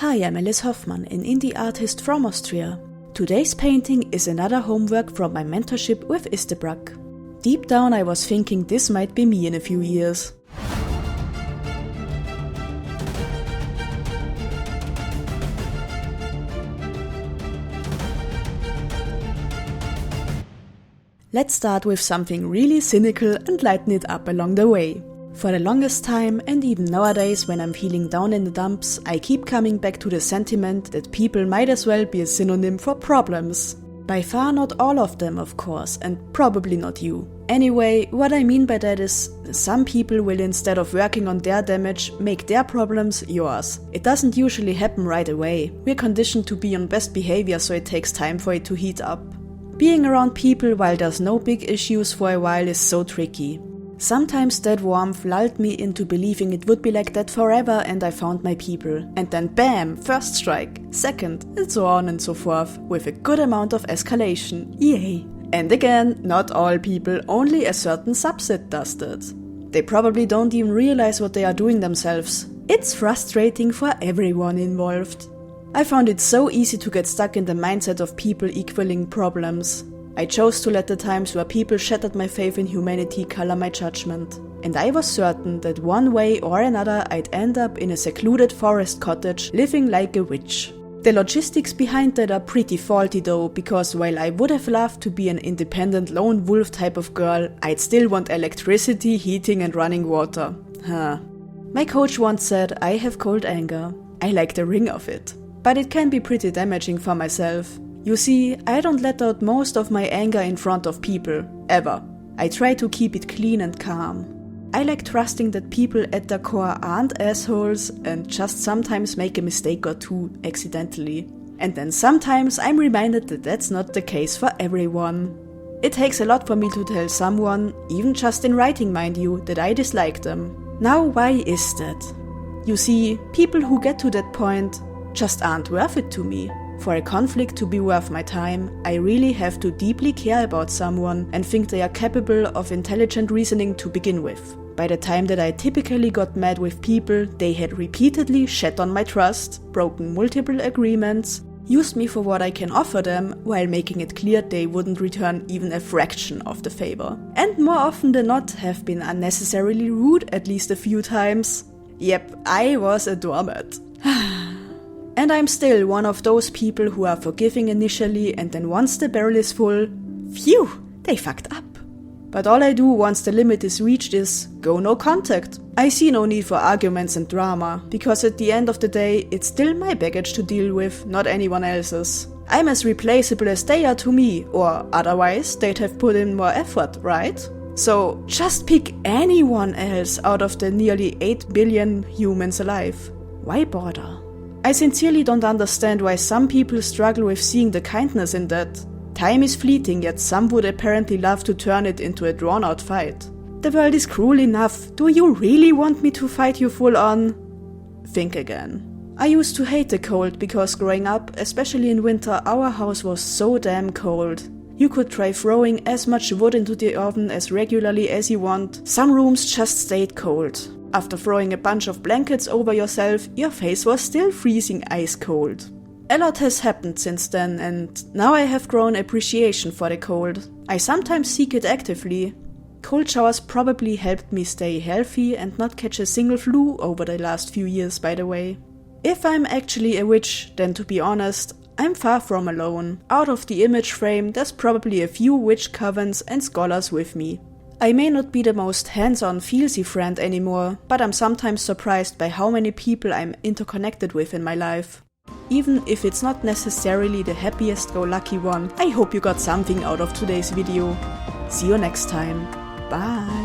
Hi, I'm Alice Hoffmann, an indie artist from Austria. Today's painting is another homework from my mentorship with Istebrak. Deep down I was thinking this might be me in a few years. Let's start with something really cynical and lighten it up along the way. For the longest time, and even nowadays when I'm feeling down in the dumps, I keep coming back to the sentiment that people might as well be a synonym for problems. By far not all of them, of course, and probably not you. Anyway, what I mean by that is, some people will, instead of working on their damage, make their problems yours. It doesn't usually happen right away. We're conditioned to be on best behavior, so it takes time for it to heat up. Being around people while there's no big issues for a while is so tricky. Sometimes that warmth lulled me into believing it would be like that forever, and I found my people. And then bam, first strike, second, and so on and so forth, with a good amount of escalation. Yay! And again, not all people, only a certain subset does that. They probably don't even realize what they are doing themselves. It's frustrating for everyone involved. I found it so easy to get stuck in the mindset of people equaling problems. I chose to let the times where people shattered my faith in humanity color my judgment. And I was certain that one way or another I'd end up in a secluded forest cottage living like a witch. The logistics behind that are pretty faulty though, because while I would have loved to be an independent lone wolf type of girl, I'd still want electricity, heating and running water. My coach once said I have cold anger. I like the ring of it. But it can be pretty damaging for myself. You see, I don't let out most of my anger in front of people, ever. I try to keep it clean and calm. I like trusting that people at their core aren't assholes and just sometimes make a mistake or two accidentally. And then sometimes I'm reminded that that's not the case for everyone. It takes a lot for me to tell someone, even just in writing mind you, that I dislike them. Now why is that? You see, people who get to that point just aren't worth it to me. For a conflict to be worth my time, I really have to deeply care about someone and think they are capable of intelligent reasoning to begin with. By the time that I typically got mad with people, they had repeatedly shat on my trust, broken multiple agreements, used me for what I can offer them, while making it clear they wouldn't return even a fraction of the favor. And more often than not have been unnecessarily rude at least a few times. Yep, I was a doormat. And I'm still one of those people who are forgiving initially, and then once the barrel is full, phew, they fucked up. But all I do once the limit is reached is go no contact. I see no need for arguments and drama, because at the end of the day, it's still my baggage to deal with, not anyone else's. I'm as replaceable as they are to me, or otherwise they'd have put in more effort, right? So just pick anyone else out of the nearly 8 billion humans alive. Why bother? I sincerely don't understand why some people struggle with seeing the kindness in that. Time is fleeting, yet some would apparently love to turn it into a drawn-out fight. The world is cruel enough. Do you really want me to fight you full on? Think again. I used to hate the cold because growing up, especially in winter, our house was so damn cold. You could try throwing as much wood into the oven as regularly as you want. Some rooms just stayed cold. After throwing a bunch of blankets over yourself, your face was still freezing ice cold. A lot has happened since then, and now I have grown appreciation for the cold. I sometimes seek it actively. Cold showers probably helped me stay healthy and not catch a single flu over the last few years, by the way. If I'm actually a witch, then to be honest, I'm far from alone. Out of the image frame, there's probably a few witch covens and scholars with me. I may not be the most hands-on feelsy friend anymore, but I'm sometimes surprised by how many people I'm interconnected with in my life. Even if it's not necessarily the happiest-go-lucky one, I hope you got something out of today's video. See you next time. Bye!